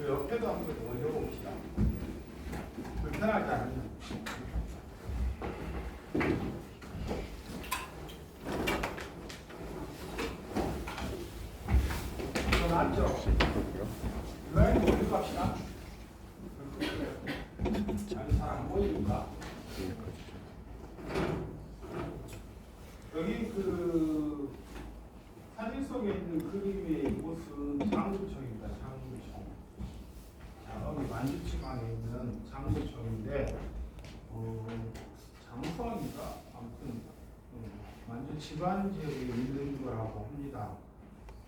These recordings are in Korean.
그 옆에도 한번 올려봅시다. 불편하지 않으면. 더 낫죠? 이거는 어디 갑시다. 아니, 잘 안 보이니까. 여기 그 사진 속에 있는 그림의 이곳은 장구청입니다. 장구청. 자, 여기 만주지방에 있는 장구청인데, 장성인가? 아무튼 만주 지방 지역에 있는 거라고 합니다.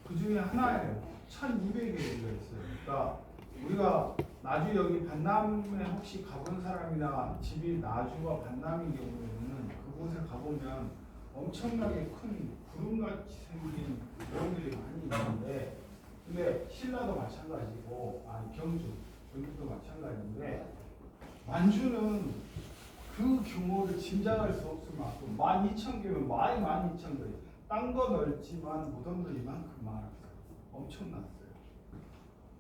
그 중에 하나예요. 1200개 있어요. 그러니까 우리가 나주 여기 반남에 혹시 가본 사람이나 집이 나주와 반남인 경우에는 그곳에 가보면 엄청나게 큰 구름같이 생긴 모형들이 많이 있는데, 근데 신라도 마찬가지고, 경주도 마찬가지인데, 만주는 그 규모를 짐작할 수 없을 만큼 12,000개면 12,000개. 땅도 넓지만 무덤도 이만큼 많았어요. 엄청났어요.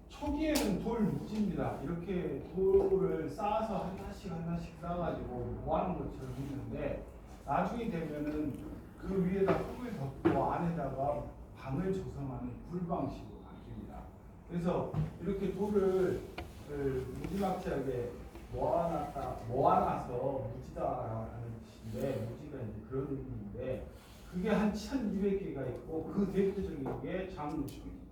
초기에는 돌 무지입니다. 이렇게 돌을 쌓아서 하나씩 쌓아가지고 모아놓은 것처럼 있는데, 나중에 되면은 그 위에다 흙을 덮고 안에다가 방을 조성하는 굴방식으로 바뀝니다. 그래서 이렇게 돌을 무지막지하게 모아놔서 무지다라는 뜻인데, 무지가 이제 그런 의미인데, 그게 한 1200개가 있고, 그 대표적인 게 장구청입니다.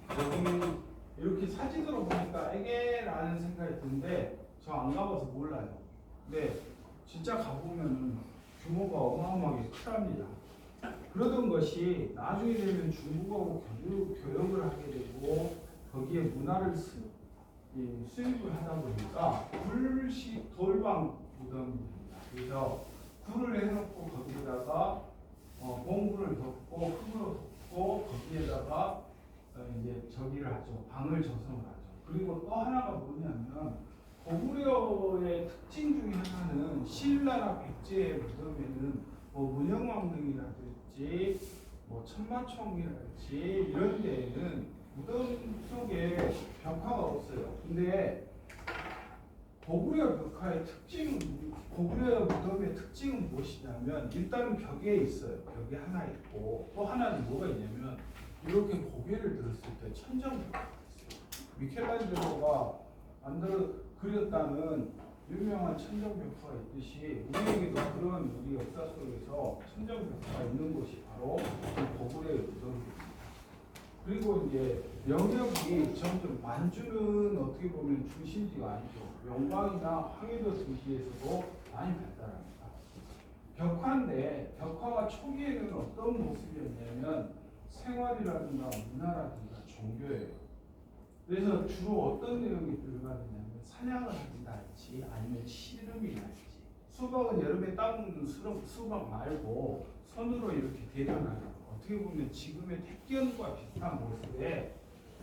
장구청. 여기 이렇게 사진으로 보니까 에게라는 생각이 드는데, 저 안 가봐서 몰라요. 근데 진짜 가보면 규모가 어마어마하게 크답니다. 그러던 것이 나중에 되면 중국하고 교역을 하게 되고, 거기에 문화를 수입을 하다 보니까 굴식 돌방 무덤입니다. 그래서 굴을 해놓고 거기에다가 봉구를 덮고 흙으로 덮고 거기에다가 이제 저기를 하죠. 방을 조성을 하죠. 그리고 또 하나가 뭐냐면, 고구려의 특징 중에 하나는 신라나 백제의 무덤에는 뭐 문영왕릉이라든지 뭐 천마총이라든지 이런 데에는 무덤 속에 벽화가 없어요. 근데 고구려 무덤의 특징은 무엇이냐면, 일단은 벽에 있어요. 벽에 하나 있고, 또 하나는 뭐가 있냐면, 이렇게 고개를 들었을 때 천정벽화가 있어요. 미켈란젤로가 그렸다는 유명한 천정벽화가 있듯이, 우리에게도 그런 우리 역사 속에서 천정벽화가 있는 곳이 바로 고구려의 무덤입니다. 그리고 이제 영역이 점점, 만주는 어떻게 보면 중심지가 아니죠. 영광이나 황해도 등지에서도 많이 발달합니다. 벽화인데, 벽화가 초기에는 어떤 모습이었냐면 생활이라든가 문화라든가 종교예요. 그래서 주로 어떤 내용이 들어가느냐면, 사냥을 한다든지 아니면 씨름이라든지, 수박은 여름에 따먹는 수박 말고 손으로 이렇게 대련하는, 어떻게 보면 지금의 택견과 비슷한 모습에,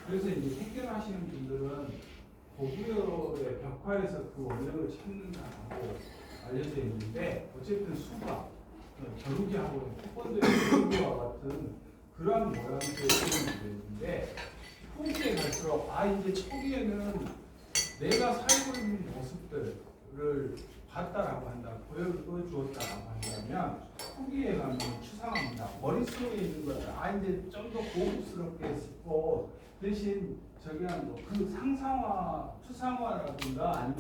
그래서 이제 택견하시는 분들은 고구려의 벽화에서 그 원형을 찾는다고 알려져 있는데, 어쨌든 수박, 겨루기하고 태권도의 겨루기와 같은 그러한 모양의 표현이 되는데, 후기에 갈수록 이제 초기에는 내가 살고 있는 모습들을 봤다라고 한다, 보여주었다라고 한다면, 후기에 가면 추상합니다. 머릿속에 있는 것들, 이제 좀 더 고급스럽게 했고, 대신 그 상상화, 추상화라든가 아니면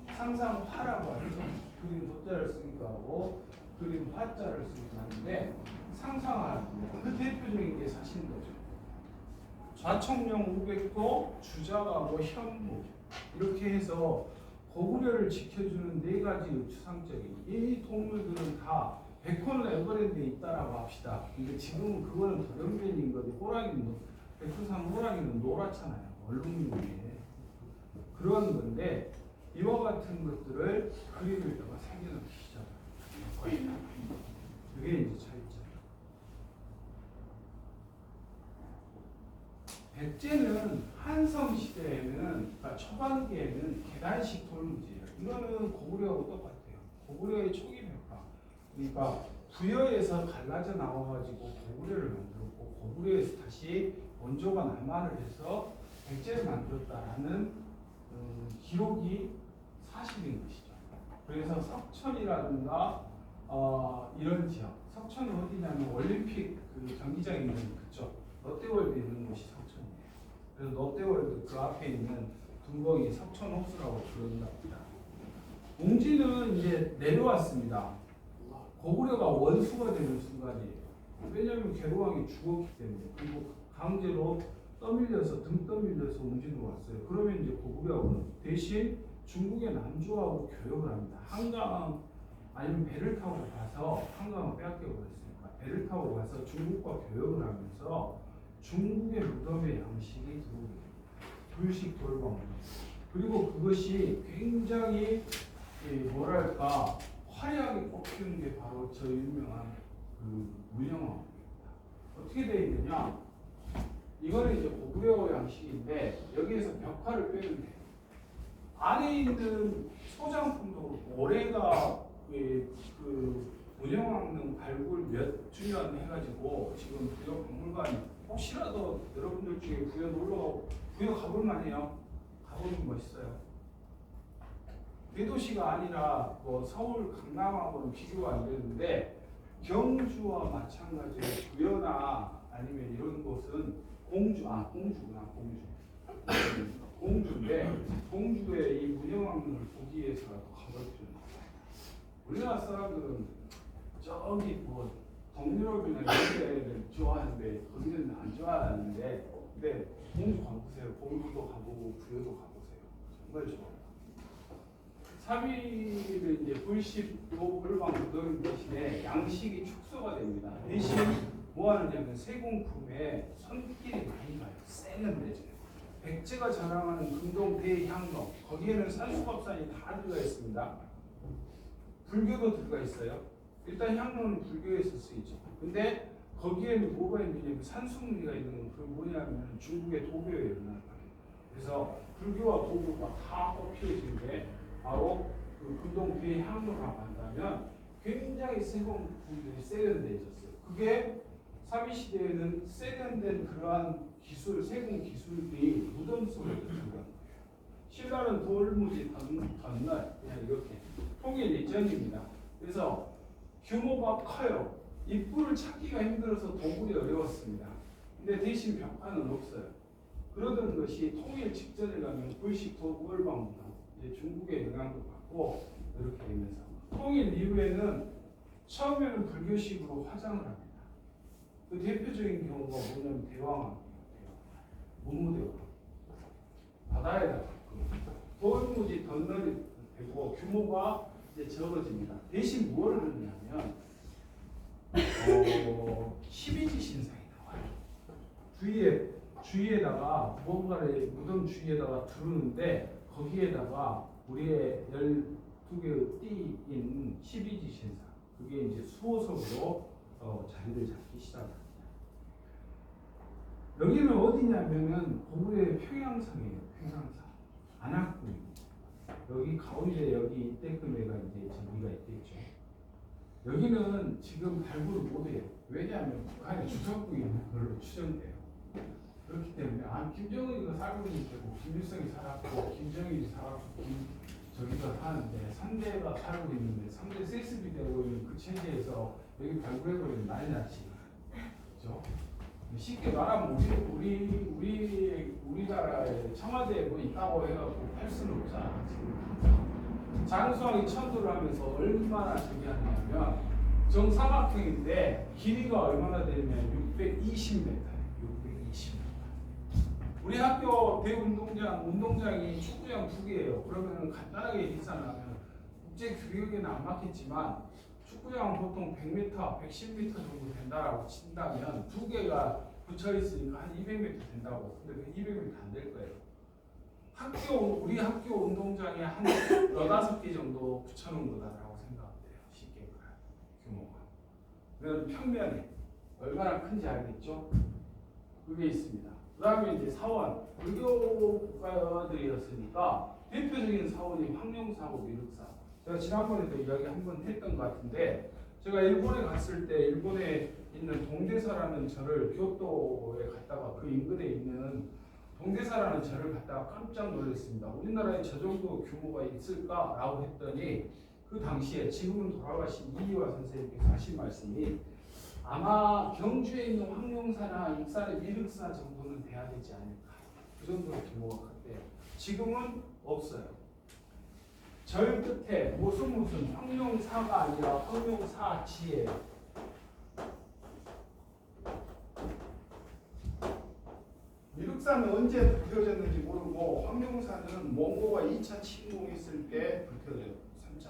상상화라고 하죠. 그림 도자를 쓰기도 하고, 그림 화자를 쓰기도 하는데, 상상화, 그 대표적인 게 사실인 거죠. 좌청령 우백도, 주자가고, 현무, 이렇게 해서 고구려를 지켜주는 4가지 추상적인 이 동물들은 다 백호는 에버랜드에 있다라고 합시다. 근데 지금은 그거는 돌연변인 거지. 백두산 호랑이는 노랗잖아요. 얼룩무늬에. 그런 건데, 이와 같은 것들을 그림에다가 새겨넣기 시작합니다. 그게 이제 차이점. 백제는 한성 시대에는, 그러니까 초반기에는 계단식 돌무지예요. 이거는 고구려하고 똑같아요. 고구려의 초기 벽화. 그러니까 부여에서 갈라져 나와가지고 고구려를 만들었고, 고구려에서 다시 원조가 남한을 해서 백제를 만들었다라는 기록이 사실인 것이죠. 그래서 석천이라든가 이런 지역, 석천은 어디냐면 올림픽 그 경기장이 있는 그쪽 롯데월드 있는 곳이 석천이에요. 그래서 롯데월드 그 앞에 있는 둔거이 석천호수라고 부른답니다. 웅지는 이제 내려왔습니다. 고구려가 원수가 되는 순간이에요. 왜냐하면 개로왕이 죽었기 때문에. 그리고 강제로 떠밀려서 등 떠밀려서 웅지로 왔어요. 그러면 이제 고구려는 대신 중국의 남조하고 교역을 합니다. 한강 아니면 배를 타고 가서 한강을 빼앗겨 버렸으니까 배를 타고 가서 중국과 교역을 하면서 중국의 무덤의 양식이 들어오게 됩니다. 불식 돌방. 그리고 그것이 굉장히 뭐랄까 화려하게 꼽히는 게 바로 저 유명한 그 문영왕입니다. 어떻게 되어 있느냐? 이거는 이제 고구려 양식인데 여기에서 벽화를 빼면 돼요. 안에 있는 소장품도 그렇고 올해가 그 문영왕릉 발굴 몇 주년 해가지고 지금 부여 박물관 혹시라도 여러분들 중에 부여 놀러가고 부여 가볼 만해요. 가보면 멋있어요. 대도시가 아니라 뭐 서울 강남하고는 비교가 안 되는데 경주와 마찬가지로 부여나 아니면 이런 곳은 공주구나 공주인데 공주의 이 문영왕릉을 보기 위해서라도 가볼 필요는 없어요. 우리나라 사람들은 저기 뭐 동유럽이나 이런 데를 좋아하는데 거기는 안 좋아하는데 근데 공주 가보세요. 공주도 가보고 부여도 가보세요. 정말 좋아요. 3일은 이제 불식도 불방 무덤 대신에 양식이 축소가 됩니다. 대신 뭐 하느냐면 세공품에 손길이 많이 가요. 세련되죠. 백제가 자랑하는 금동 대향로 거기에는 산수갑산이 다 들어가 있습니다. 불교도 들어가 있어요. 일단 향로는 불교에서 쓰이죠. 근데 거기에는 뭐가 있느냐면 산수무리가 있는 그 뭐냐면 중국의 도교에 연락을 그래서 불교와 도교가 다 꼽혀지는데 바로 그 금동 대향로라고 한다면 굉장히 세공품들이 세련되어졌어요. 그게 사비시대에는 세련된 그러한 기술, 세공 기술이 무덤 속에 들어간 거예요. 신라는 돌무지 덧날 그냥 이렇게 통일 이전입니다. 그래서 규모가 커요. 입구를 찾기가 힘들어서 도굴이 어려웠습니다. 근데 대신 벽화는 없어요. 그러던 것이 통일 직전에 가면 불식 도굴방 무덤 이제 중국의 영향도 받고 이렇게 되면서 통일 이후에는 처음에는 불교식으로 화장을 합니다. 그 대표적인 경우가 뭐냐면 대왕암이에요. 문무대왕 바다에다가 돌무지 덧널이 되고 규모가 이제 적어집니다. 대신 무엇을 하냐면 12지 신상이 나와요. 주위에다가 뭔가를 무덤 주위에다가 두르는데 거기에다가 우리의 12개의 띠인 12지 신상 그게 이제 수호석으로 자리를 잡기 시작합니다. 여기는 어디냐면은 고구려의 평양성이에요. 평양성 안악궁입니다. 여기 가운데 여기 이때금에가 이제 저기가 있겠죠. 여기는 지금 발굴을 못해요. 왜냐하면 북한에 주석국이 있는 걸로 추정돼요. 그렇기 때문에 김정은이가 살고 있는 데고 김일성이 살았고 김정일이 살았고 저기가 사는데 3대가 살고 있는데 3대 세습이 되고 있는 그 체제에서 여기 발굴해버리면 난리 나지. 그렇죠? 쉽게 말하면 우리나라에 청와대에 뭐 있다고 해갖고 할 수는 없잖아. 지금 장수왕이 천도를 하면서 얼마나 저기 하냐면 정사각형인데 길이가 얼마나 되냐면 620m. 우리 학교 운동장이 축구장 2개예요. 그러면 간단하게 계산하면 국제 규격에는 안 맞겠지만 축구장은 보통 100m, 110m 정도 된다라고 친다면 2개가 붙여 있으니까 한 200m 된다고. 근데 그 200m 안 될 거예요. 우리 학교 운동장에 한 15개 정도 붙여놓은 거다라고 생각하면 돼요. 쉽게 말하면 규모가. 그럼 평면에 얼마나 큰지 알겠죠? 그게 있습니다. 그 다음에 이제 사원, 불교 국가들이었으니까 대표적인 사원이 황룡사하고 미륵사. 제가 지난번에도 이야기 한번 했던 것 같은데 제가 일본에 갔을 때 일본에 있는 동대사라는 절을 교토에 갔다가 그 인근에 있는 동대사라는 절을 갔다가 깜짝 놀랐습니다. 우리나라에 저 정도 규모가 있을까라고 했더니 그 당시에 지금은 돌아가신 이희화 선생님께서 하신 말씀이 아마 경주에 있는 황룡사나 익산의 미륵사 정도는 돼야 되지 않을까. 그 정도로 규모가 큰데 지금은 없어요. 절 끝에 무슨 황룡사가 아니라 황룡사지예요. 미륵사는 언제 불태워졌는지 모르고 황룡사는 몽고가 2차 침공했을 때 불태워져요. 3차.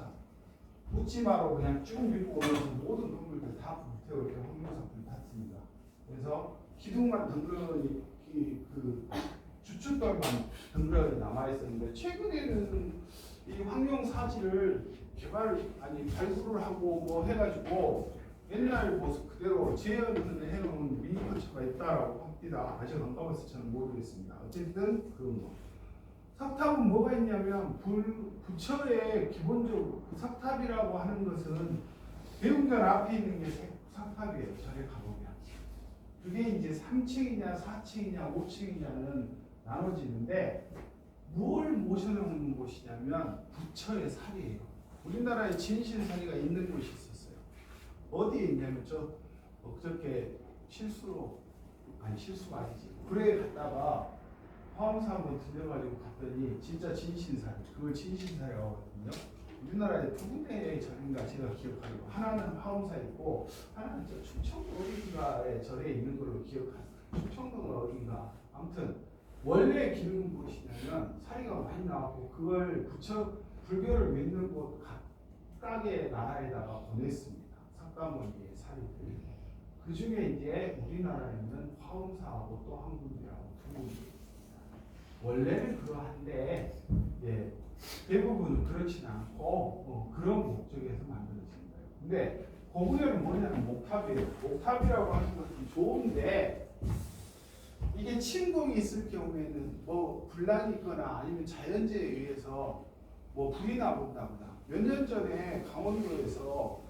묻지마로 그냥 쭉 밀고 오면서 모든 건물들 다 불태울 때 황룡사 불이 탔습니다. 그래서 기둥만 덩그러니 그 주춧돌만 덩그러니 남아 있었는데 최근에는 이 황룡사지를 발굴을 하고 뭐 해가지고 옛날 모습 그대로 재현을 해놓은 미니커처가 있다라고 합니다. 아직 안 가봐서 저는 모르겠습니다. 어쨌든 그 석탑은 뭐가 있냐면 부처의 기본적으로 그 석탑이라고 하는 것은 대웅전 앞에 있는 게 석탑이에요. 절에 가보면 그게 이제 3층이냐 4층이냐 5층이냐는 나눠지는데 뭘 모셔놓은 곳이냐면 부처의 살이에요. 우리나라에 진신사리가 있는 곳이 있었어요. 어디에 있냐면 어저께 실수가 아니지. 굴에 갔다가 화엄사 한번 들려가지고 갔더니 진짜 진신사리, 그걸 진신사리라고 하거든요. 우리나라에 두 군데의 절인가 제가 기억하기로 하나는 화엄사에 있고 하나는 저 충청도 어딘가의 절에 있는 걸로 기억합니다. 충청도 어딘가. 아무튼 원래 기른 곳이냐면 사리가 많이 나왔고 그걸 불교를 믿는 곳 각각의 나라에다가 보냈습니다. 석가모니의 사리들. 그 중에 이제 우리나라에는 화엄사하고 또 한 군데하고 두 군데 있습니다. 원래는 그러한데 대부분은 그렇지는 않고 그런 목적에서 만들어진 거예요. 근데 고구려는 뭐냐면 목탑이에요. 목탑이라고 하는 것은 좋은데 이게 침공이 있을 경우에는 뭐 분란이 있거나 아니면 자연재해에 의해서 뭐 불이 나본다거나 몇 년 전에 강원도에서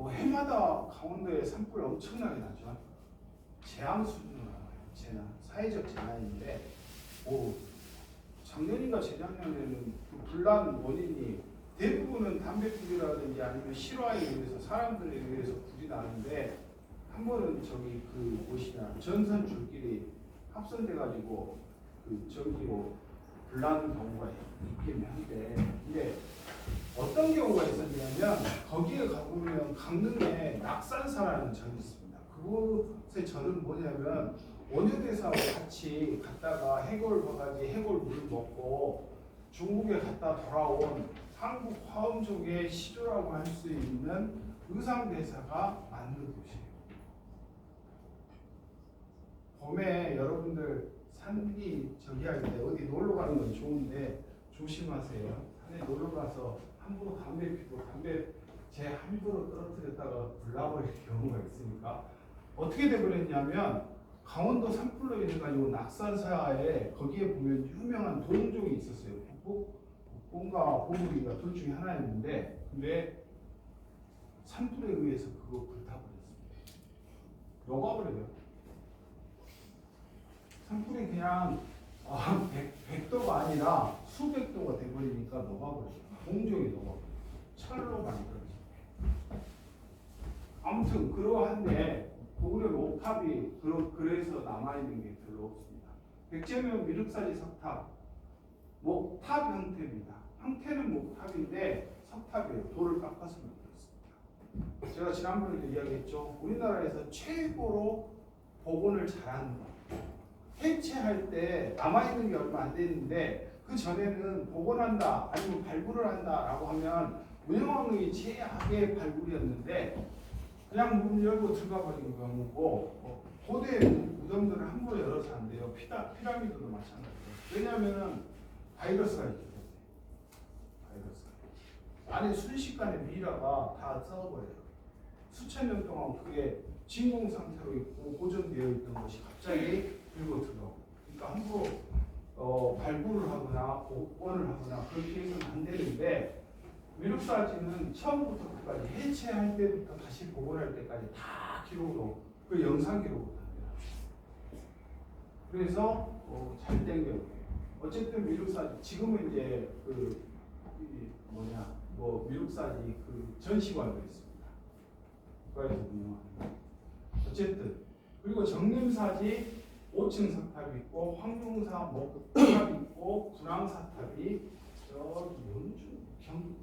해마다 강원도에 산불 엄청나게 나죠. 재앙 수준으로 나와요. 재난, 사회적 재난인데 작년인가 재작년에는 그 불난 원인이 대부분은 담배 피우라든지 아니면 실화에 의해서 사람들에 의해서 불이 나는데 한 번은 그 곳이나 전선 줄길이 합선돼 가지고 그 전기로 불나는 경우가 있긴 한데 근데 어떤 경우가 있었냐면 거기에 가보면 강릉에 낙산사라는 절이 있습니다. 그곳의 절은 뭐냐면 원효대사와 같이 갔다가 해골 바가지 해골 물을 먹고 중국에 갔다 돌아온 한국 화엄족의 시조라고 할 수 있는 의상대사가 만든 곳이에요. 봄에 여러분들 산이 저기 할 때 어디 놀러 가는 건 좋은데 조심하세요. 산에 놀러 가서 함부로 담배 피고 담배 제 함부로 떨어뜨렸다가 불나버릴 경우가 있으니까 어떻게 돼버렸냐면 강원도 산불로 인해 가지고 낙산사에 거기에 보면 유명한 동종이 있었어요. 북봉과 보물이가 둘 중에 하나였는데 근데 산불에 의해서 그거 불타버렸습니다. 녹아버려요. 산불이 그냥 100도가 아니라 수백 도가 돼버리니까 녹아버려요. 동종이 녹아버려요. 철로 만들어져요. 아무튼 그러한데 고구려 목탑이 그래서 남아있는 게 별로 없습니다. 백제면 미륵사지 석탑 목탑 형태입니다. 형태는 목탑인데 석탑이에요. 돌을 깎아서 만들었습니다. 제가 지난번에도 이야기했죠. 우리나라에서 최고로 복원을 잘하는 것. 해체할 때 남아있는 게 얼마 안 되는데 그 전에는 복원한다 아니면 발굴을 한다라고 하면 문영왕릉이 최악의 발굴이었는데 그냥 문 열고 들어가 버린 경우고 고대 무덤들은 함부로 열어서 안 돼요. 피라미드도 마찬가지예요. 왜냐하면 바이러스가 있기 때문에 안에 순식간에 미라가 다 썩어버려요. 수천 년 동안 그게 진공 상태로 있고 보존되어 있던 것이 갑자기 들고 들어오고 그러니까 함부로 발굴을 하거나 복원을 하거나 그렇게 해서는 안 되는데 미륵사지는 처음부터 끝까지 해체할 때부터 다시 복원할 때까지 다 기록으로 그 영상 기록으로 합니다. 그래서 잘 땡겨요. 어쨌든 미륵사지 지금은 이제 미륵사지 그 전시관도 있습니다. 국가에서 운영하는. 어쨌든 그리고 정림사지 5층 석탑이 있고 황룡사 목탑이 있고 군왕사탑이 저기 연중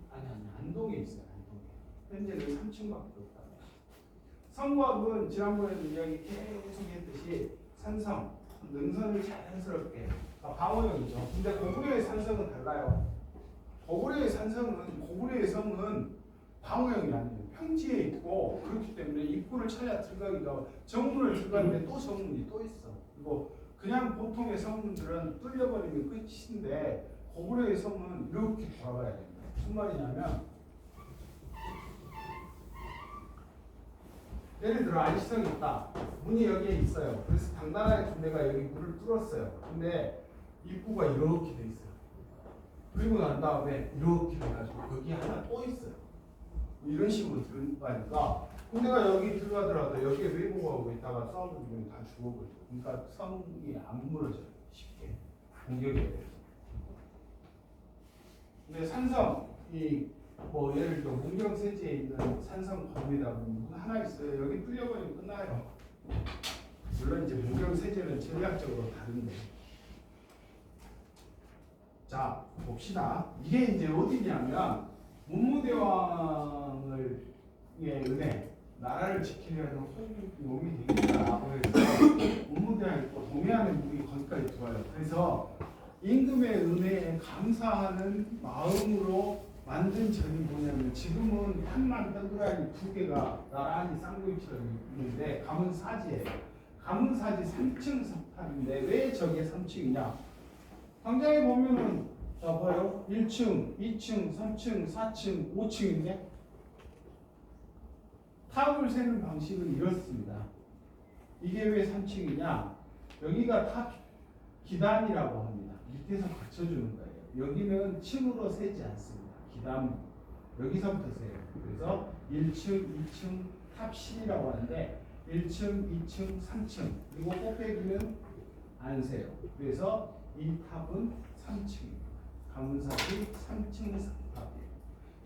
안동에 있어요. 안동에. 현재는 3층밖에 없답니다. 성곽은 지난번에도 이야기 계속 했듯이 산성, 능선을 자연스럽게 방어형이죠. 근데 고구려의 산성은 달라요. 고구려의 성은 방어형이 아니에요. 평지에 있고 그렇기 때문에 입구를 찾아 들어가기가 정문을 들어가는데 또 정문이 또 있어. 그리고 그냥 보통의 성문들은 뚫려버리면 끝인데 고구려의 성은 이렇게 돌아가야 됩니다. 무슨 말이냐면 예를 들어 안시성이 있다. 문이 여기에 있어요. 그래서 당나라의 군대가 여기 문을 뚫었어요. 근데 입구가 이렇게 돼 있어요. 그리고 난 다음에 이렇게 돼가지고 여기 하나 또 있어요. 이런 식으로 들어가니까 군대가 여기 들어가더라도 여기에 왜곡하고 있다가 싸움을 이기면 다 죽어버려요. 그러니까 성이 안 무너져요. 쉽게 공격이 돼요. 근데 산성이 예를 들어 문경세지에 있는 산성 겁니다. 하나 있어요. 여기 뚫려버리면 끝나요. 물론 이제 문경세제는 전략적으로 다른데. 자 봅시다. 이게 이제 어디냐면 문무대왕의 은혜, 나라를 지키려는 호국용이 되겠다라고 해서 문무대왕이 또 동해안의 무기 거기까지 들어와요. 그래서 임금의 은혜에 감사하는 마음으로 만든 전이 뭐냐면 지금은 한만 동그라미 두 개가 나란히 쌍둥이처럼 있는데 가문사지예요. 가문사지 3층 석탑인데 왜 저게 3층이냐? 당장에 보면은 자 봐요. 1층, 2층, 3층, 4층, 5층인데 탑을 세는 방식은 이렇습니다. 이게 왜 3층이냐? 여기가 탑 기단이라고 합니다. 밑에서 받쳐주는 거예요. 여기는 층으로 세지 않습니다. 기단 여기서부터 세요. 그래서 1층, 2층, 탑신이라고 하는데 1층, 2층, 3층 그리고 꼭대기는 안 세요. 그래서 이 탑은 3층입니다. 가문사지 3층 석탑이에요.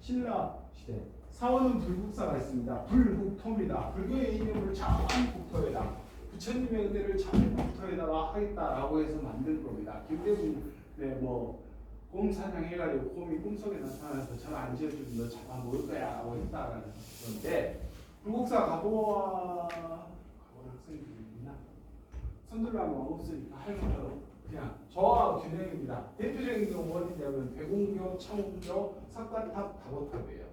신라 시대 사원은 불국사가 있습니다. 불국토입니다. 불교의 이념을 참 국토에다 부처님의 은혜를 참 국토에다가 하겠다라고 해서 만든 겁니다. 김대중의 곰 사냥해가지고 곰이 꿈속에 나타나서 저 안 지어주면 너 잡아먹을 거야 라고 했다라는 건데 불국사 가보아 학생들이 있나? 손들라면 없으니까 할머니로 그냥 저와 균형입니다. 대표적인 경우 어디냐면 백운교, 청운교, 석가탑, 다보탑이에요.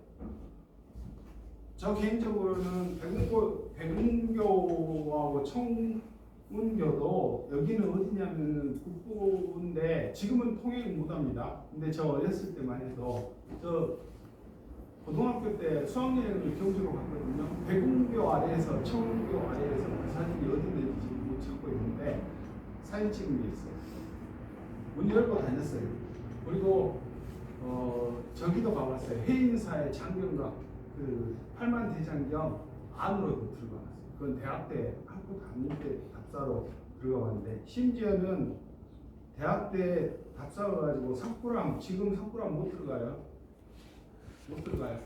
저 개인적으로는 백운교하고 청운교도 여기는 어디냐면 북부인데 지금은 통행이 못합니다. 근데 저 어렸을 때만 해도 저 고등학교 때 수학여행을 경주로 갔거든요. 백운교 아래에서 청운교 아래에서 그 사진이 어디 있는지 지금 못 찾고 있는데 사진 찍은 게 있어요. 문 열고 다녔어요. 그리고 저기도 가봤어요. 해인사의 장경각 그 팔만대장경 안으로도 들어가봤어요. 그건 대학 때 학교 다닐 때 답사로 들어가봤는데 심지어는 대학 때 답사 가지고 석굴암 지금 석굴암 못 들어가요. 못 들어가요.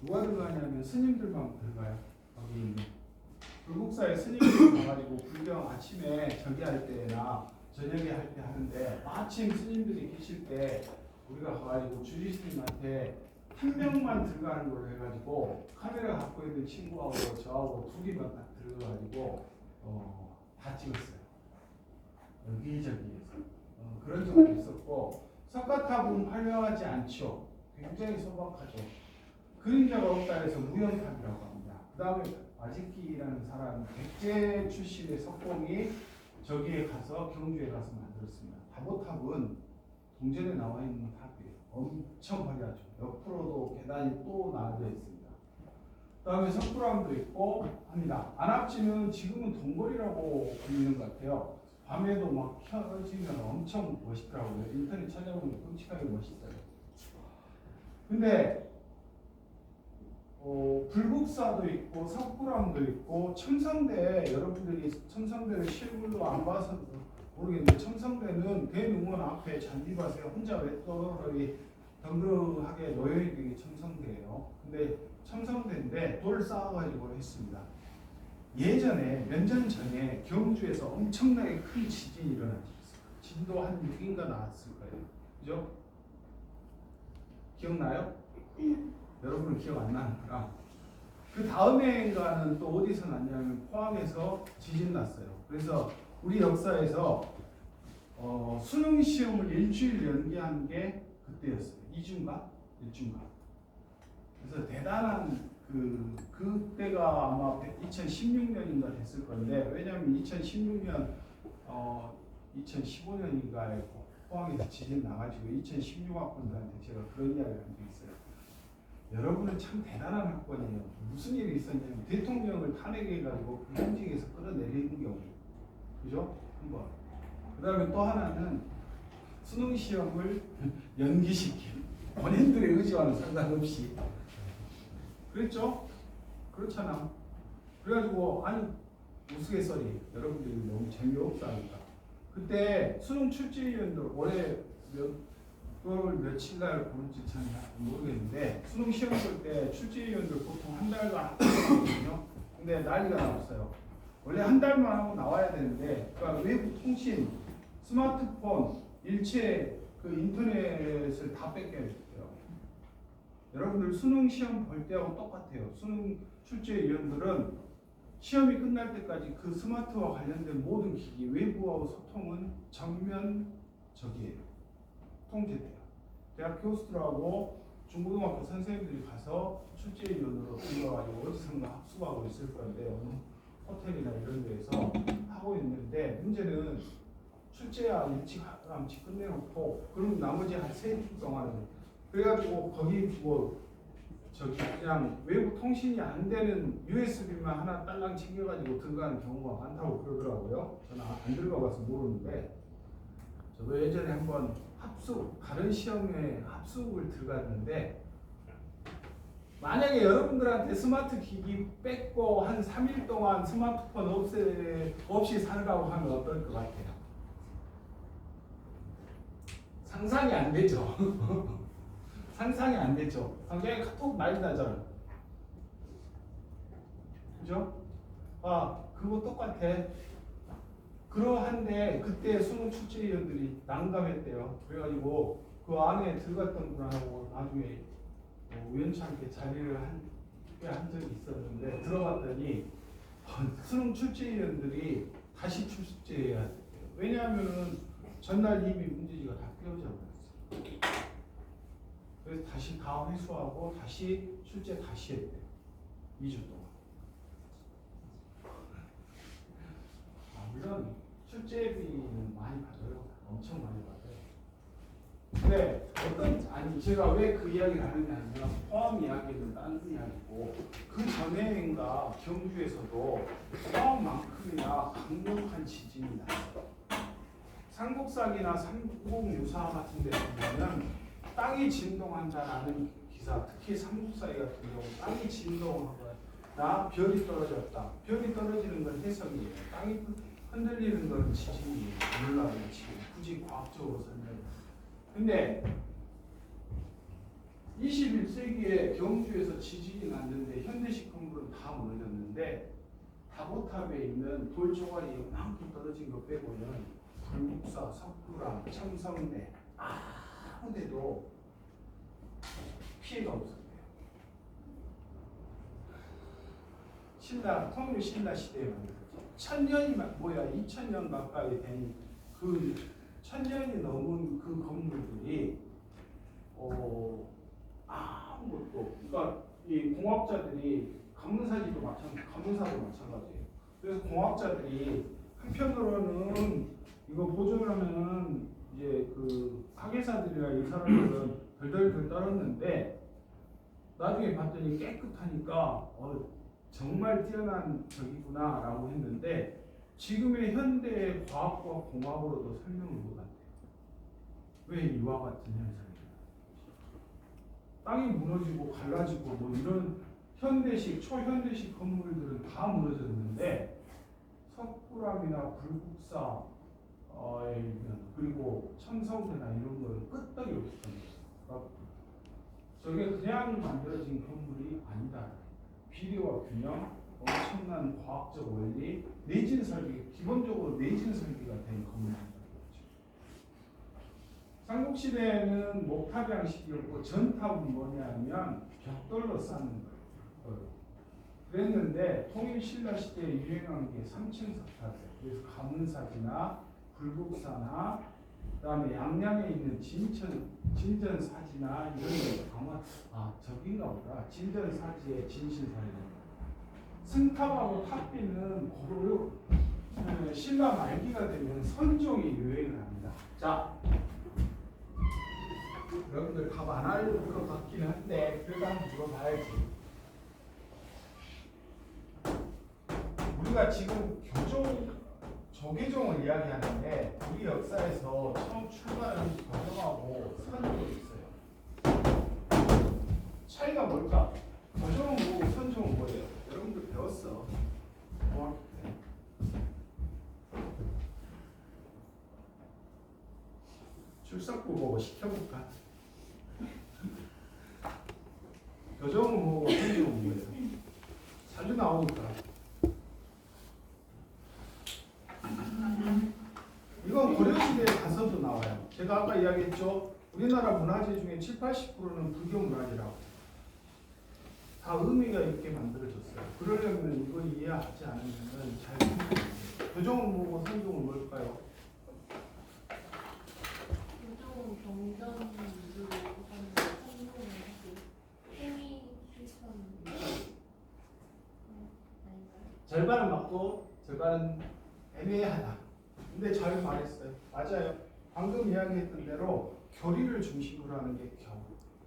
누가 들어가냐면 스님들만 들어가요. 거기 있는 불국사에 스님들 가가지고 불경 아침에 저기 할 때나 저녁에 할 때 하는데 마침 스님들이 계실 때 우리가 가가지고 주지 스님한테 한 명만 들어가는 걸로 해가지고 카메라 갖고 있는 친구하고 저하고 두 개만 딱 들어가가지고 다 찍었어요. 여기저기에서 그런 적도 있었고 석가탑은 화려하지 않죠. 굉장히 소박하죠. 그림자가 없다 해서 무연탑이라고 합니다. 그 다음에 아직기라는 사람 백제 출신의 석공이 저기에 가서 경주에 가서 만들었습니다. 다보탑은 동전에 나와 있는 탑이에요. 엄청 화려하죠. 옆으로도 계단이 또 나눠져 있습니다. 그 다음에 석굴암도 있고 합니다. 안압지는 지금은 동굴이라고 불리는 것 같아요. 밤에도 막 켜지면 엄청 멋있더라고요. 인터넷 찾아보면 끔찍하게 멋있어요. 근데 불국사도 있고 석굴암도 있고 첨성대, 여러분들이 첨성대를 실물로 안 봐서 모르겠는데 첨성대는 대능원 앞에 잔디밭에 혼자 맷돌이 덩그러하게 놓여있는 게 첨성대예요. 근데 첨성대인데 돌을 쌓아가지고 했습니다. 예전에 몇 년 전에 경주에서 엄청나게 큰 지진이 일어났어요. 진도 한 6인가 나왔을 거예요. 그죠? 기억나요? 여러분은 기억 안 나는구나. 그 다음에인가는 또 어디서 났냐면 포항에서 지진 났어요. 그래서 우리 역사에서 수능 시험을 일주일 연기한 게 그때였어요. 2주인가? 1주인가? 그래서 대단한 그때가 아마 2016년인가 됐을 건데, 왜냐하면 2016년 2015년인가에 포항에서 지진 나가지고 2016학번들한테 제가 그런 이야기를 한 적이 있어요. 여러분은 참 대단한 학번이에요. 무슨 일이 있었냐면 대통령을 탄핵해가지고 그 현직에서 끌어내리는 경우, 그죠? 한번. 그 다음에 또 하나는 수능 시험을 연기시킨, 본인들의 의지와는 상관없이. 그랬죠? 그렇잖아. 그래가지고 아니 우스갯소리, 여러분들이 너무 재미없다니까. 그때 수능 출제위원들 올해 그걸 며칠 날 보는지 잘 모르겠는데, 수능 시험 볼 때 출제위원들 보통 한 달간 하거든요. 근데 난리가 났어요. 원래 한 달만 하고 나와야 되는데, 그러니까 외부 통신, 스마트폰, 일체 그 인터넷을 다 뺏겨요. 여러분들 수능 시험 볼 때하고 똑같아요. 수능 출제위원들은 시험이 끝날 때까지 그 스마트와 관련된 모든 기기, 외부하고 소통은 전면적이에요. 통제돼요. 대학 교수들하고 중고등학교 선생님들이 가서 출제위원으로 들어가지고 어디선가 합숙하고 있을 건데, 어느 호텔이나 이런 데에서 하고 있는데, 문제는 출제야 일찍 함치 끝내놓고 그럼 나머지 한 3주 동안은 그래가지고 거기 그냥 외부 통신이 안 되는 USB만 하나 딸랑 챙겨가지고 들어가는 경우가 많다고 그러더라고요. 저는 안 들어가봐서 모르는데, 저도 예전에 한번 다른 시험에 합숙을 들어갔는데, 만약에 여러분들한테 스마트 기기 뺏고 한 3일 동안 스마트폰 없이 살라고 하면 어떨 것 같아요? 상상이 안 되죠. 상상이 안 되죠. 당장에 카톡 많이 나잖아. 그죠? 그거 똑같아. 그러한데 그때 수능 출제위원들이 난감했대요. 그래가지고 그 안에 들어갔던 분하고 나중에 우연찮게 자리를 한 적이 있었는데, 들어갔더니 수능 출제위원들이 다시 출제해야 돼요. 왜냐하면은 전날 이미 문제지가 다 깨어져 버렸어요. 그래서 다시 다 회수하고 다시 출제 다시 했대요. 2주 동안. 물론 출제비는 많이 받아요. 엄청 많이 받아요. 근데 제가 왜 그 이야기를 하느냐면, 포함 이야기는 다른 이야기고, 그 전에인가 경주에서도 포함만큼이나 강력한 지진이 났어요. 삼국사기나 삼국유사 같은 데 보면 땅이 진동한다라는 기사, 특히 삼국사기 같은 경우 땅이 진동하거나 별이 떨어졌다. 별이 떨어지는 건 해석이에요. 땅이 흔들리는 건 지진이에요. 물라는 지금 굳이 과학적으로 설명해. 근데 21세기에 경주에서 지진이 났는데 현대식 건물은 다 무너졌는데, 다보탑에 있는 돌 조각이 이만큼 떨어진 거 빼고는 불국사, 석굴암, 첨성대 아무 데도 피해가 없었대요. 통일 신라 시대에 만들었죠. 2000년 가까이 된 그 1000년이 넘은 그 건물들이 아무것도, 그러니까 이 공학자들이 가문사도 마찬가지예요. 그래서 공학자들이 한편으로는 이거 보존하면은 이제 그 학예사들이나 이 사람들은 덜덜덜 떨었는데, 나중에 봤더니 깨끗하니까 정말 뛰어난 적이구나라고 했는데, 지금의 현대 과학과 공학으로도 설명을 못한대요. 왜 이와 같은 현상이? 땅이 무너지고 갈라지고 뭐 이런 현대식, 초현대식 건물들은 다 무너졌는데 석굴암이나 불국사 그리고 천성대나 이런 거는 끄떡이 없었던 저게 그냥 만들어진 건물이 아니다. 비례와 균형, 엄청난 과학적 원리, 내진 설계, 기본적으로 내진 설계가 된 건물입니다. 삼국시대에는 목탑 양식이었고 전탑은 뭐냐면 벽돌로 쌓는 거예요. 그랬는데 통일신라 시대에 유행한 게 3층 석탑이에요. 그래서 가문사지나 불국사나 그다음에 양양에 있는 진전사지나 이런 거 아마 저긴가 보다. 진전사지의 진신사입니다. 승탑하고 탑비는 고려 신라 말기가 되면 선종이 유행을 합니다. 자, 여러분들 답 안 할 것 같긴 한데 그래도 한번 물어봐야지. 우리가 지금 조계종을 이야기하는데 우리 역사에서 처음 출발한 교정하고 선종이 있어요. 차이가 뭘까? 교정은 뭐고 선종은 뭐예요? 여러분들 배웠어. 출석부 보고 시켜볼까? 교정은 뭐고 선종은 뭐예요? 자주 나오니까. 이건 고려시대에 가서도 나와요. 제가 아까 이야기했죠. 우리나라 문화재 중에 70~80%는 불교 문화재라고. 다 의미가 있게 만들어졌어요. 그러려면 이거 이해하지 않으면 잘 모르겠어요. 교정은 뭐고 선종은 뭘까요? 교정은 경전 위주로 하는 선종은 행위 실천 아닌가요? 절반은 맞고 절반은 애매하다. 근데 잘 말했어요. 맞아요. 방금 이야기했던 대로 교리를 중심으로 하는 게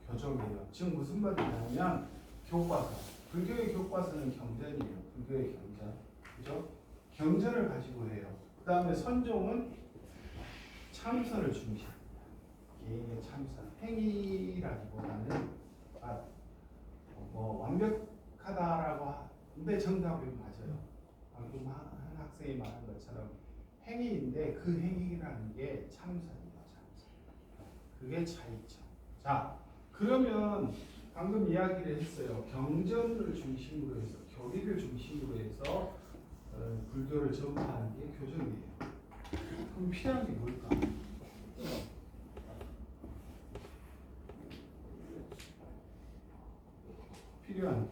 교정이에요. 지금 무슨 말이냐면 교과서. 불교의 교과서는 경전이에요. 불교의 경전. 그죠? 경전을 가지고 해요. 그 다음에 선종은 참선을 중시합니다. 개인의 참선. 행위라기보다는 완벽하다라고 근데 정답이 맞아요. 방금 한 학생이 말한 것처럼 행위인데 그 행위라는 게 참선이에요. 참선. 그게 차이죠. 자, 그러면 방금 이야기를 했어요. 경전을 중심으로 해서 교리를 중심으로 해서 불교를 전파하는 게 교정이에요. 그럼 필요한 게 뭘까? 필요한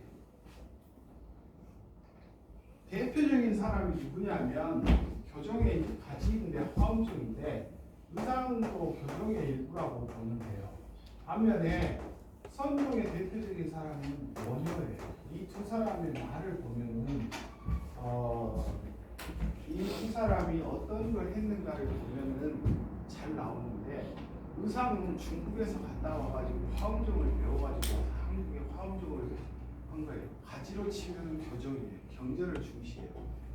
게 대표적인 사람이 누구냐면 교정의 가지인데 화엄종인데 의상도 교정의 일부라고 보면 돼요. 반면에 선종의 대표적인 사람은 원효예요. 이 두 사람의 말을 보면은 이 두 사람이 어떤 걸 했는가를 보면은 잘 나오는데 의상은 중국에서 갔다 와가지고 화엄종을 배워가지고 한국에 화엄종을 한 거예요. 가지로 치면 교정이에요. 경전을 중시해요.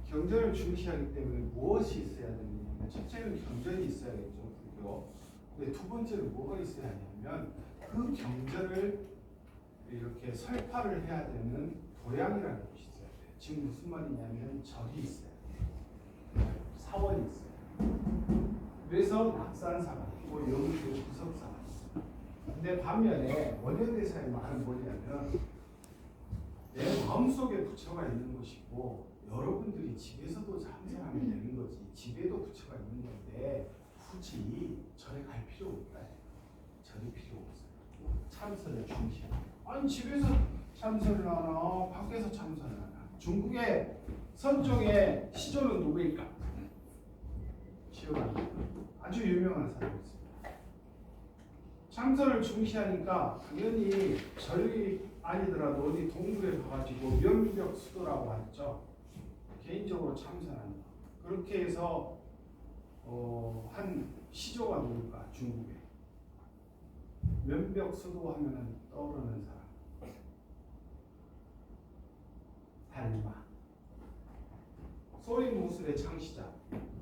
경전을 중시하기 때문에 무엇이 있어야 되느냐면 첫째는 경전이 있어야겠죠. 불교. 근데 두 번째는 뭐가 있어야 하냐면 그 경전을 이렇게 설파를 해야 되는 도량이라는 것이 있어야 돼요. 지금 무슨 말이냐면 절이 있어야 돼요. 사원이 있어요. 그래서 낙산사가 있고 영주 구석사가 있어요. 근데 반면에 원효대사의 말은 뭐냐면 내 마음속에 부처가 있는 것이고 여러분들이 집에서도 참선하면 되는 거지 집에도 부처가 있는 건데 굳이 절에 갈 필요 없다. 절이 필요 없어요. 참선을 중시하고 아니 집에서 참선을 하나 밖에서 참선을 하나. 중국의 선종의 시조는 누구일까? 시조가 아주 유명한 사람이 있습니다. 참선을 중시하니까 당연히 절이 아니더라도 어디 동굴에 가가지고 면벽수도라고 하죠. 개인적으로 참선하는 거. 그렇게 해서 한 시조가 누굴까? 중국에 면벽수도 하면은 떠오르는 사람. 달마. 소인무술의 창시자.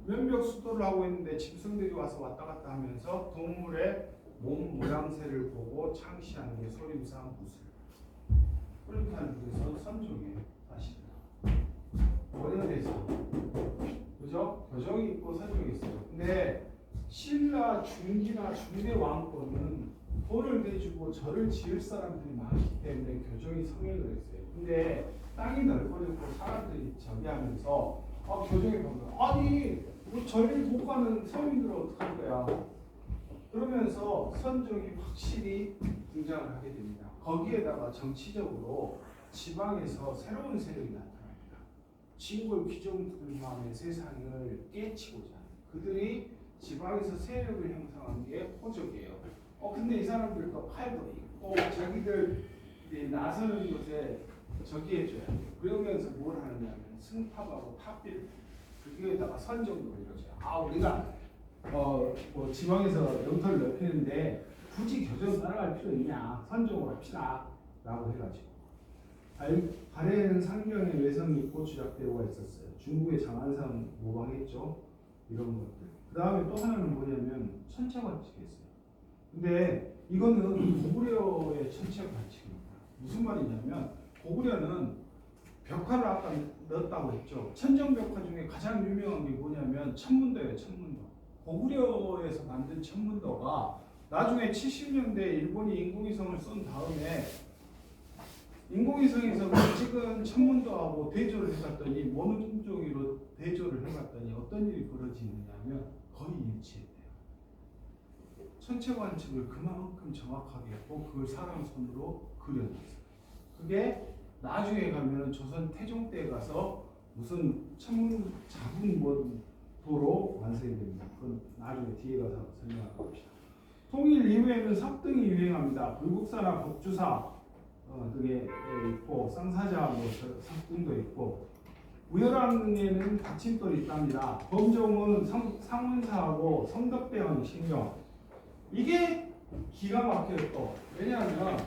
면벽수도를 하고 있는데 짐승들이 와서 왔다 갔다 하면서 동물의 몸 모양새를 보고 창시하는 게 소림사 무술. 그렇게 하는 데서 선종이에요, 사실은. 원형에서 그죠? 교정이 있고 선종이 있어요. 근데 신라 중기나 중대 왕권은 돈을 대주고 절을 지을 사람들이 많기 때문에 교정이 성행을 했어요. 근데 땅이 넓어졌고 사람들이 저기 하면서 교정이 보면 아니 우리 절을 못 가는 서민들은 어떡할 거야? 그러면서 선종이 확실히 등장을 하게 됩니다. 거기에다가 정치적으로 지방에서 새로운 세력이 나타납니다. 진골 귀족들만의 세상을 깨치고자 하는 그들이 지방에서 세력을 형성한 게 호족이에요. 근데 이 사람들도 팔도 있고 자기들이 나서는 곳에 저기 해줘야 돼요. 그러면서 뭘 하느냐면 승탑하고 탑비를 거기에다가 선정도 이러죠. 우리가 뭐 지방에서 영토를 넓히는데 굳이 교정을 따라갈 필요 있냐? 선정을 합시다. 라고 해가지고 발해에는 상경의 외성이 있고 주작대우가 있었어요. 중국의 장안상 모방했죠. 이런 것들. 그 다음에 또 하나는 뭐냐면 천체관측이 있어요. 근데 이거는 고구려의 천체관측입니다. 무슨 말이냐면 고구려는 벽화를 아까 넣었다고 했죠. 천정벽화 중에 가장 유명한 게 뭐냐면 천문도예요. 천문도. 고구려에서 만든 천문도가 나중에 70년대 일본이 인공위성을 쏜 다음에 인공위성에서 찍은 천문도하고 대조를 해봤더니 모노종이로 대조를 해봤더니 어떤 일이 벌어지느냐면 거의 일치했대요. 천체관측을 그만큼 정확하게 했고 그걸 사람 손으로 그려놨어요. 그게 나중에 가면 조선 태종 때 가서 무슨 천문 작은 도로 완성이 됩니다. 그건 나중에 뒤에 가서 설명할 겁니다. 통일 이후에는 석등이 유행합니다. 불국사나 법주사 그게 있고 쌍사자 뭐 석등도 있고 우열왕에는 받침돌이 있답니다. 범종은 상문사하고 성덕대왕 신경 이게 기가 막혀요. 또 왜냐하면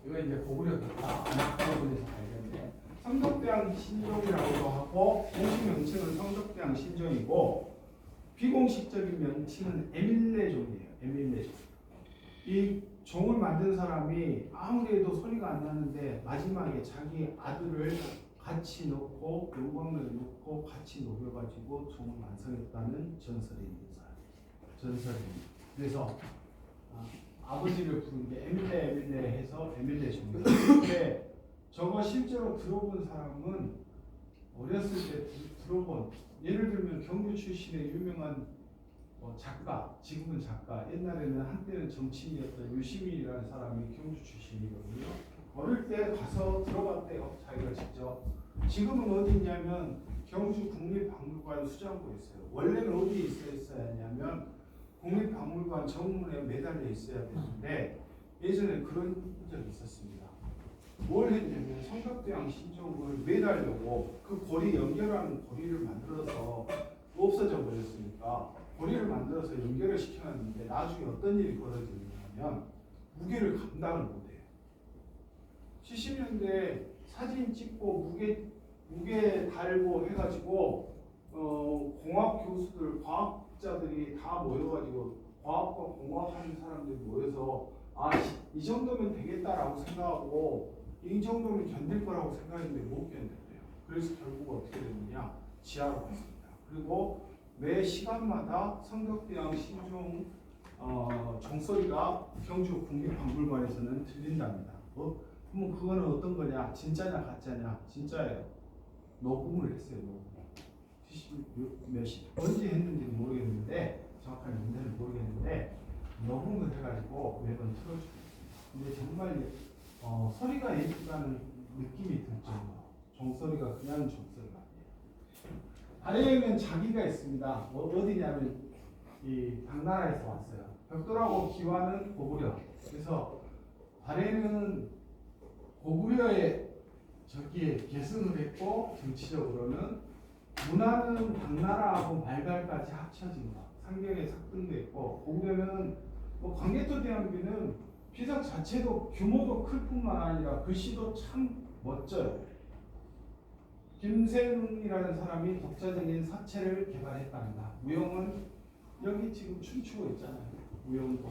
이거 이제 고구려다 안학과에서 발견돼 성덕대왕 신종이라고도 하고 공식 명칭은 성덕대왕 신종이고 비공식적인 명칭은 에밀레종이에요. 에밀레종. 이 종을 만든 사람이 아무리 해도 소리가 안 나는데 마지막에 자기 아들을 같이 넣고 용광로에 넣고 같이 녹여가지고 종을 완성했다는 전설이 있는 사람. 전설입니다. 그래서 아버지를 부른 게 에밀레 해서 에밀레종입니다. 근데 저거 실제로 들어본 사람은 어렸을 때 들어본 예를 들면 경주 출신의 유명한 작가, 지금은 작가, 옛날에는 한때는 정치인이었던 유시민이라는 사람이 경주 출신이거든요. 어릴 때 가서 들어봤대요. 자기가 직접. 지금은 어디 있냐면 경주 국립박물관 수장고에 있어요. 원래는 어디에 있어야 했냐면 국립박물관 정문에 매달려 있어야 되는데 예전에 그런 적이 있었습니다. 뭘 했냐면 성덕대왕 신종을 매달려고 그 고리 연결하는 고리를 만들어서 없어져 버렸으니까 고리를 만들어서 연결을 시켜놨는데 나중에 어떤 일이 벌어지냐면 무게를 감당을 못해요. 70년대 사진 찍고 무게 달고 해가지고 공학 교수들, 과학자들이 다 모여가지고 과학과 공학하는 사람들이 모여서 이 정도면 되겠다라고 생각하고 이 정도면 견딜 거라고 생각했는데 못 견뎠대요. 그래서 결국 어떻게 됐느냐 지하로 갔습니다. 그리고 매 시간마다 성덕대왕 신종 종소리가 경주 국립박물관에서는 들린답니다. 그러면 그거는 어떤 거냐? 진짜냐 가짜냐? 진짜예요. 녹음을 했어요. 녹음. 70몇 언제 했는지는 모르겠는데 정확한 연대는 모르겠는데 녹음을 해가지고 매번 틀어주고 근데 정말 소리가 예쁘다는 느낌이 들 정도. 종소리가 그냥 종소리가 아니에요. 발해에는 자기가 있습니다. 어디냐면 이 당나라에서 왔어요. 벽돌하고 기와는 고구려. 그래서 발해는 고구려에 저기에 계승을 했고 정치적으로는 문화는 당나라하고 말갈까지 합쳐진 거. 상경에 석등도 있고 고구려는 광개토 대왕비는 피석 자체도 규모도 클 뿐만 아니라 글씨도 참 멋져요. 김세웅이라는 사람이 독자적인 사체를 개발했답니다. 무용은 여기 지금 춤추고 있잖아요. 무용도,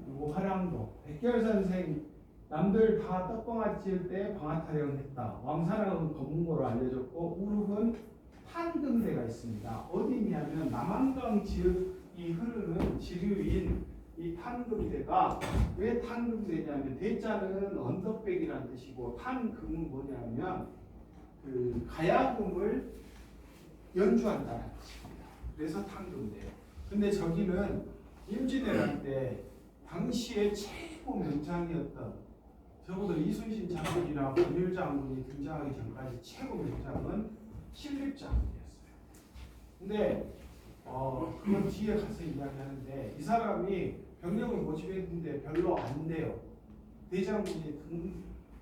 그리고 화랑도. 백결 선생 남들 다 떡방아 찌을 때 방아타령했다. 왕산악은 검문고로 알려졌고 우르은 탄금대가 있습니다. 어디냐면 남한강 지역이 흐르는 지류인 이 탄금대가 왜 탄금대냐면 대자는 언덕백이라는 뜻이고 탄금은 뭐냐면 그 가야금을 연주한다는 뜻입니다. 그래서 탄금대예요. 근데 저기는 임진왜란 때 당시에 최고 명장이었던 적어도 이순신 장군이나 권율 장군이 등장하기 전까지 최고 명장은 신립 장군이었어요. 근데 그건 뒤에 가서 이야기하는데 이 사람이 병력을 모집했는데 별로 안 돼요. 대장군이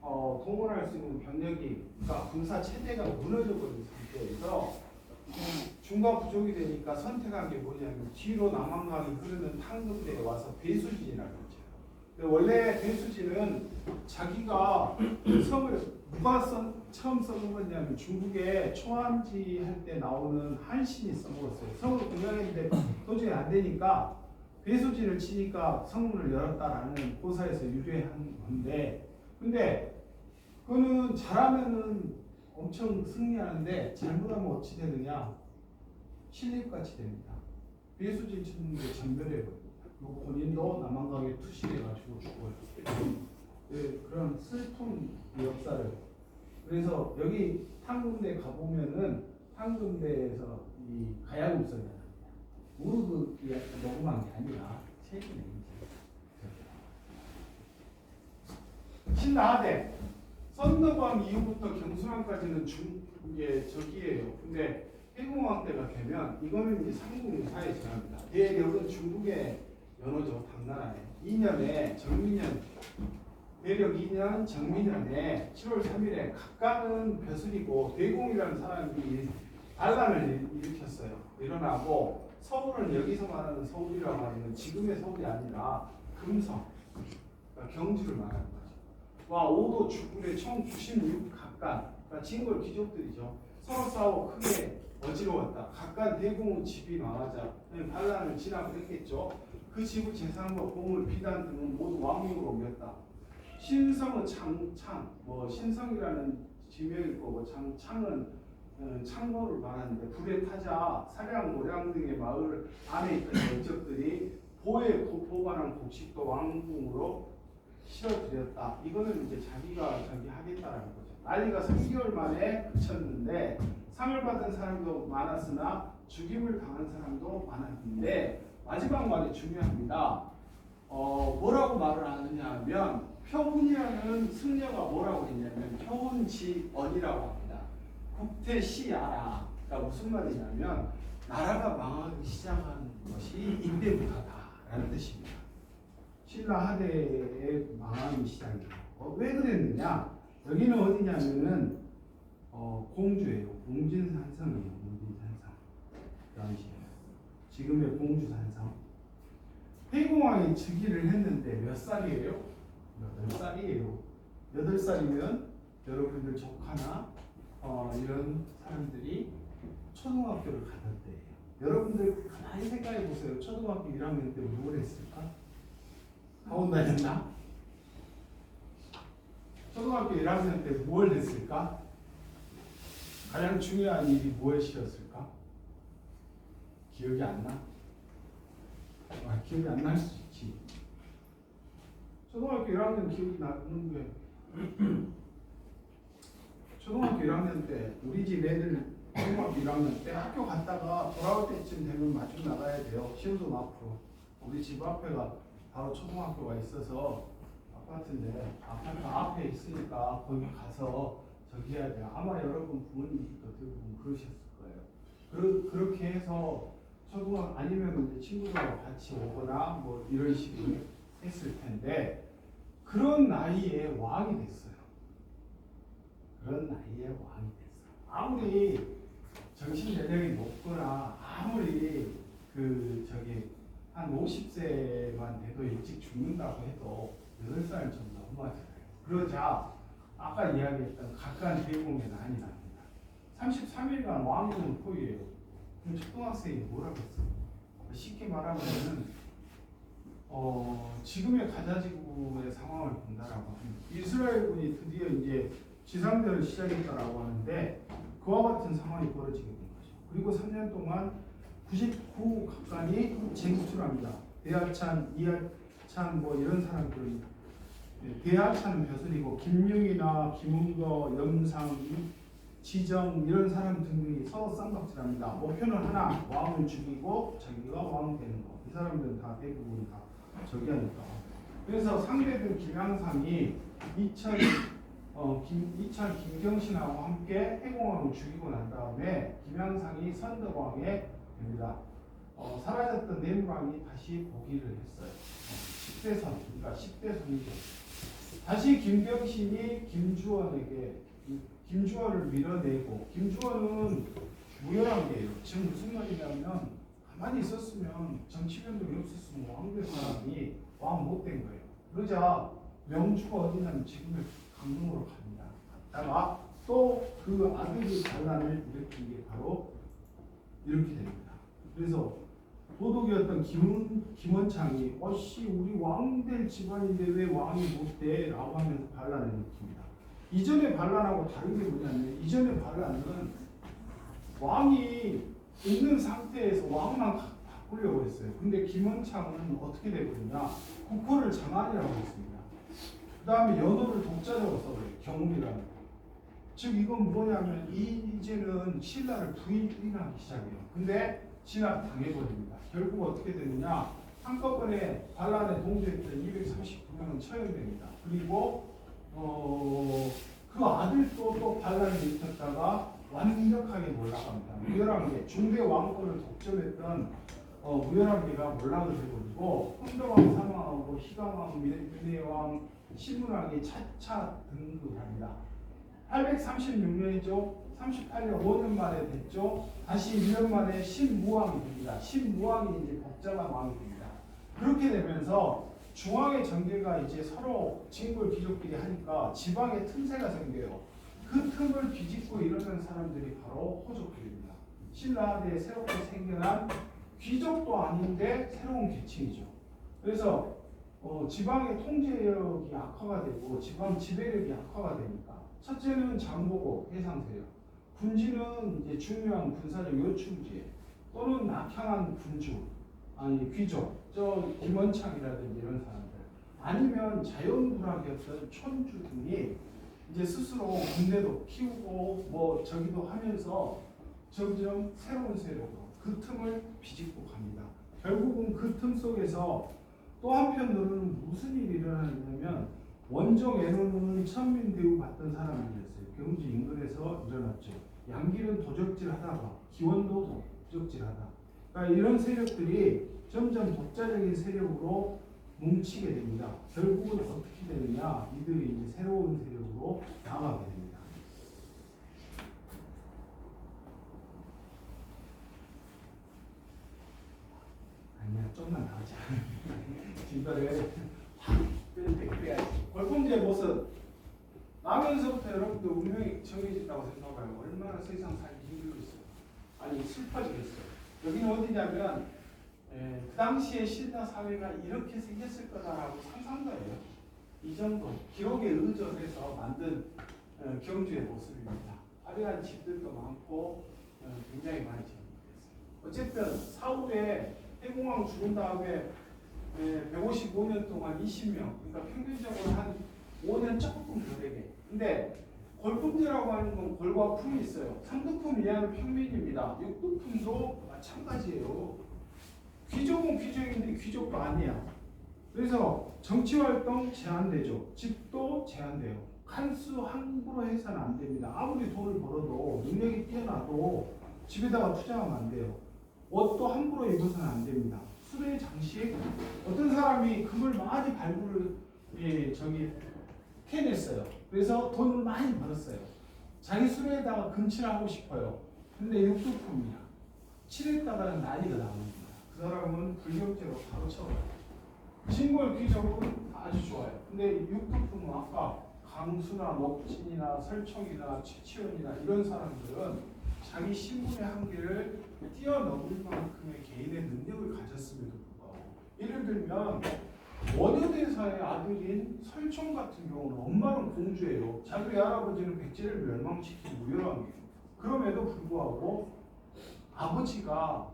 동원할 수 있는 병력이 그러니까 군사 체제가 무너져버린 상태에서 중과 부족이 되니까 선택한 게 뭐냐면 뒤로 남한강이 흐르는 탄금대에 와서 배수진이라고 하죠. 원래 배수진은 자기가 성을 누가 처음 써먹은 거냐면 중국의 초안지 할 때 나오는 한신이 써먹었어요. 성을 공양했는데 도저히 안 되니까 배수진을 치니까 성문을 열었다라는 고사에서 유래한 건데, 근데 그거는 잘하면은 엄청 승리하는데 잘못하면 어찌 되느냐? 신립같이 됩니다. 배수진 치는데 전멸해버립니다. 그리고 본인도 남한강에 투실해가지고 죽어요. 네, 그런 슬픈 역사를. 그래서 여기 탄금대 가보면은 탄금대에서 이 가야금 소리가 납니다. 무릎을 녹음한 게 아니라 최근에 신라하대 썬더방 이후부터 경순왕까지는 이게 저기예요. 근데 해공왕 때가 되면 이거는 이제 상국무사에 지납니다. 대력은 중국의 연호죠. 당나라에 2년에 정민년 대력 2년 정민년에 7월 3일에 각각은 벼슬이고 대공이라는 사람이 반란을 일으켰어요. 일어나고 서울은 여기서 말하는 서울이라고 하는 지금의 서울이 아니라 금성, 그러니까 경주를 말하는 거죠. 와 5도 주군의 총 96 각각, 그러니까 진골 귀족들이죠. 서로 싸우고 크게 어지러웠다. 각각 대공의 집이 망하자 반란을 진압했겠죠. 그 집을 재산과 보물, 비단 등은 모두 왕명으로 옮겼다. 신성은 창, 신성이라는 지명일 거고 창은 창고를 말하는데 불에 타자 사량, 모량 등의 마을 안에 있던 영적들이 보에 보관한 곡식도 왕궁으로 실어드렸다. 이거는 이제 자기가 저기 하겠다라는 거죠. 난리가 3개월 만에 그쳤는데 상을 받은 사람도 많았으나 죽임을 당한 사람도 많았는데 마지막 말이 중요합니다. 뭐라고 말을 하느냐 하면 표훈이라는 승려가 뭐라고 했냐면 표훈지언이라고 합니다. 국태시야라. 그러니까 무슨 말이냐면 나라가 망하기 시작한 것이 이때부터다라는 뜻입니다. 신라하대의 망하기 시작이에요. 왜 그랬느냐? 여기는 어디냐면은 공주예요. 공진산성이에요. 공진산성. 그 당시에 지금의 공주산성. 태공왕이 즉위를 했는데 몇 살이에요? 8살이에요. 8살이면 여러분들 조카나 이런 사람들이 초등학교를 가던 때예요. 여러분들 가만히 생각해 보세요. 초등학교 1학년 때 뭘 했을까? 학원 다녔나? 초등학교 1학년 때 뭘 했을까? 가장 중요한 일이 무엇이었을까? 기억이 안 나? 기억이 안 날 수 있지. 초등학교 1학년 기억이 나는 게 초등학교 1학년 때 우리 집 애들 초등학교 1학년 때 학교 갔다가 돌아올 때쯤 되면 마중 나가야 돼요. 시험도 앞으로 우리 집 앞에가 바로 초등학교가 있어서 아파트인데 아파트 앞에 있으니까 거기 가서 저기 해야 돼요. 아마 여러분 부모님도 대부분 그러셨을 거예요. 그렇게 해서 초등학교 아니면 이제 친구들하고 같이 오거나 뭐 이런 식으로 했을 텐데 그런 나이에 왕이 됐어요. 그런 나이에 왕이 됐어요. 아무리 정신 연령이 높거나 아무리 한 50세만 돼도 일찍 죽는다고 해도 8살 좀 넘어가잖아요. 그러자 아까 이야기했던 각간 대공의 난이 납니다. 33일간 왕궁을 포위해요. 그럼 초등학생이 뭐라고 했어요? 쉽게 말하면은 지금의 가자지구의 상황을 본다라고 합니다. 이스라엘군이 드디어 이제 지상전을 시작했다라고 하는데 그와 같은 상황이 벌어지게 된 거죠. 그리고 3년 동안 99 가까이 쟁취합니다. 대하찬, 이하찬 뭐 이런 사람들은 대하찬은 벼슬이고 김용이나 김은거, 염상, 지정 이런 사람 등등이 서로 쌍박질합니다. 목표는 하나, 왕을 죽이고 자기가 왕 되는 거. 이 사람들은 다 대부분 다 저기하니까. 그래서 상대된 김양상이 이철 김경신하고 함께 해공왕을 죽이고 난 다음에 김양상이 선덕왕에 됩니다. 사라졌던 내무왕이 다시 복위를 했어요. 10대선, 그러니까 10대선이죠. 다시 김경신이 김주원을 밀어내고, 김주원은 무열한게예요. 지금 무슨 말이냐면 가만히 있었으면 정치 변동이 없었으면 왕될 사람이 왕 못 된 거예요. 그러자 명주가 어디냐면 지금의 강릉으로 갑니다. 갔다가 또 그 아들이 반란을 일으킨 게 바로 이렇게 됩니다. 그래서 도독이었던 김원창이 우리 왕 될 집안인데 왜 왕이 못 돼? 라고 하면서 반란을 일으킵니다. 이전의 반란하고 다른 게 뭐냐면 이전의 반란은 왕이 있는 상태에서 왕만 바꾸려고 했어요. 근데 김원창은 어떻게 되거든요? 국호를 장안이라고 했습니다. 그 다음에 연호를 독자적으로 써버려요. 경훈이라는 거. 즉 이건 뭐냐면 이제는 신라를 부인하기 시작해요. 근데 진압당해버립니다. 결국 어떻게 되느냐? 한꺼번에 반란에 동조했던 239명은 처형됩니다. 그리고 그 아들도 또 반란을 일으켰다가 완벽하게 몰락합니다. 무열한계, 중대 왕권을 독점했던 무열한계가 몰락을 해버리고 흥정왕 사망하고 희강왕, 민해왕, 신문왕이 차차 등극합니다. 836년이죠. 38년 5년 만에 됐죠. 다시 1년 만에 신무왕이 됩니다. 신무왕이 이제 복잡한 왕이 됩니다. 그렇게 되면서 중앙의 정계가 이제 서로 진골 귀족끼리 하니까 지방의 틈새가 생겨요. 그 틈을 비집고 이러는 사람들이 바로 호족들입니다. 신라하대에 새롭게 생겨난 귀족도 아닌데 새로운 계층이죠. 그래서 지방의 통제력이 악화가 되고 지방 지배력이 악화가 되니까 첫째는 장보고 해상세력, 군지는 이제 중요한 군사적 요충지 또는 낙향한 군주 귀족, 김원창이라든지 이런 사람들 아니면 자연불학이었던 촌주 등이 이제 스스로 군대도 키우고 뭐 저기도 하면서 점점 새로운 세력으로 그 틈을 비집고 갑니다. 결국은 그 틈 속에서 또 한편으로는 무슨 일이 일어나냐면 원종 애노는 천민대우 받던 사람들이었어요. 경주 인근에서 일어났죠. 양길은 도적질하다가 기원도 도적질하다. 그러니까 이런 세력들이 점점 독자적인 세력으로 뭉치게 됩니다. 결국은 어떻게 되느냐? 이들이 이제 새로운 세력으로 나가게 됩니다. 아니야, 좀만 나가자. 진달에 빼야지. 골품제의 모습 나면서부터 여러분들 운명이 정해진다고 생각해요. 얼마나 세상 살기 힘들겠어요. 아니 슬퍼지겠어요. 여기는 어디냐면 그 당시에 신라 사회가 이렇게 생겼을 거다라고 상상도 해요. 이 정도 기록에 의존해서 만든 경주의 모습입니다. 화려한 집들도 많고 굉장히 많이 정리됐어요. 어쨌든 사후에 해공왕 죽은 다음에 155년 동안 20명, 그러니까 평균적으로 한 5년 조금 더 되게. 근데 골품제라고 하는 건 골과 품이 있어요. 상두품 이하는 평민입니다. 육두품도 마찬가지예요. 귀족은 귀족인데 귀족도 아니야. 그래서 정치활동 제한되죠. 집도 제한돼요. 칸수 함부로 해서는 안 됩니다. 아무리 돈을 벌어도 능력이 뛰어나도 집에다가 투자하면 안 돼요. 옷도 함부로 입어서는 안 됩니다. 수레 장식, 어떤 사람이 금을 많이 발굴을 캐냈어요. 그래서 돈을 많이 벌었어요. 자기 수레에다가 금칠하고 싶어요. 근데 육두품이야. 칠했다가는 난리가 나옵니다. 그 사람은 불경죄로 바로 쳐요. 진골 귀족은 아주 좋아요. 근데 육두품은 아까 강수나 목진이나 설총이나 최치원이나 이런 사람들은 자기 신분의 한계를 뛰어넘을 만큼의 개인의 능력을 가졌음에도 불구하고, 예를 들면 원효대사의 아들인 설총 같은 경우는 엄마는 공주예요. 자기 할아버지는 백제를 멸망시킨 무열왕이에요. 그럼에도 불구하고 아버지가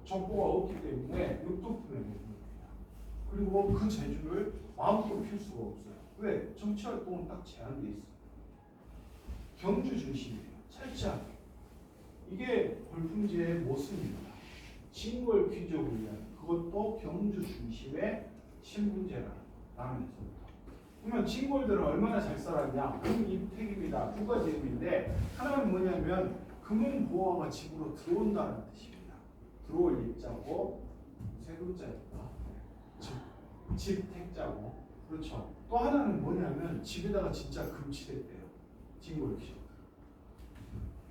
정보가 없기 때문에 육도분을 냅니다. 그리고 그 재주를 마음대로 필 수가 없어요. 왜? 정치활동은 딱 제한돼 있어요. 경주 중심이에요. 철저하게. 이게 골품제의 모습입니다. 진골 귀족을 위한, 그것도 경주 중심의 신분제라는 라면서부터. 그러면 진골들은 얼마나 잘 살았냐? 금입택입니다. 두 가지 의미인데, 하나는 뭐냐면 금은보화가 집으로 들어온다는 뜻입니다. 들어올 입자고 세금자입니다. 집택자고. 그렇죠. 또 하나는 뭐냐면 집에다가 진짜 금치댔대요. 진골 귀족.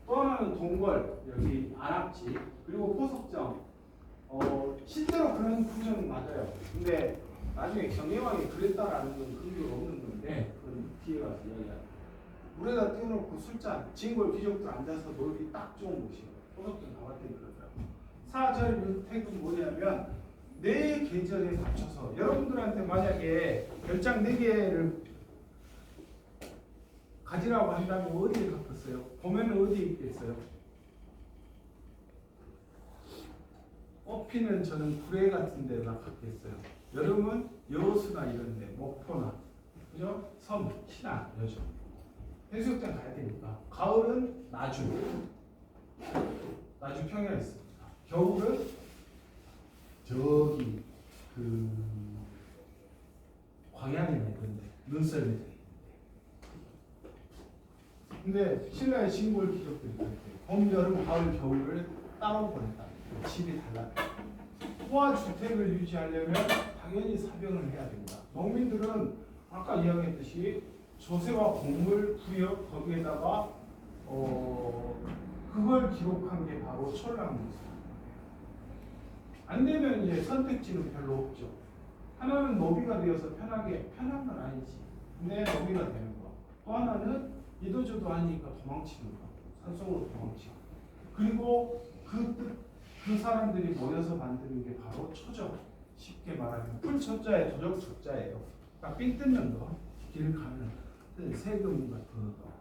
또 하나는 동걸, 여기 안압지, 그리고 포석정. 실제로 그런 구조는 맞아요. 근데 나중에 경혜왕이 그랬다라는 건 근거가 없는 건데, 그건 뒤에 가서 이야기하죠. 물에다 띄워놓고 술잔, 진골 귀족들 앉아서 놀기 딱 좋은 곳이에요. 포석정 가봤더니 그러더라고요. 사절유택은 뭐냐면 내 계절에 맞춰서, 여러분들한테 만약에 별장 4개를 가지라고 한다면 어디에 갖겠어요? 봄에는 어디에 있겠어요? 꽃피는 저는 구례 같은 데다 갖겠어요. 여름은 여수나 이런 데, 목포나, 그죠? 섬, 신안, 여주. 해수욕장 가야 되니까. 가을은 나주 평야에 있습니다. 겨울은 저기 광양이나 이런 데, 눈썰매에 있는데. 근데 신라의 진골 귀족들이 그랬대요. 봄, 여름, 가을, 겨울을 따로 보냈다. 집이 달라요. 호화 주택을 유지하려면 당연히 사병을 해야 됩니다. 농민들은 아까 이야기했듯이 조세와 곡물, 부역, 거기에다가 그걸 기록한 게 바로 철랑입니다. 안 되면 이제 선택지는 별로 없죠. 하나는 노비가 되어서 편한 건 아니지. 근데 노비가 되는 거. 또 하나는 이도저도 아니니까 도망치는 거. 산속으로 도망치고. 그리고 그 사람들이 모여서 만드는 게 바로 초적. 쉽게 말하면 풀초자에 도적 초자예요. 그러니까 삥 뜯는 거, 길 가는 세금 같은 거.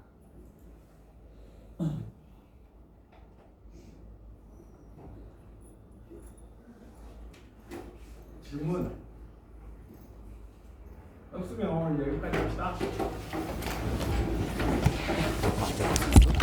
질문 없으면 오늘 여기까지 합시다.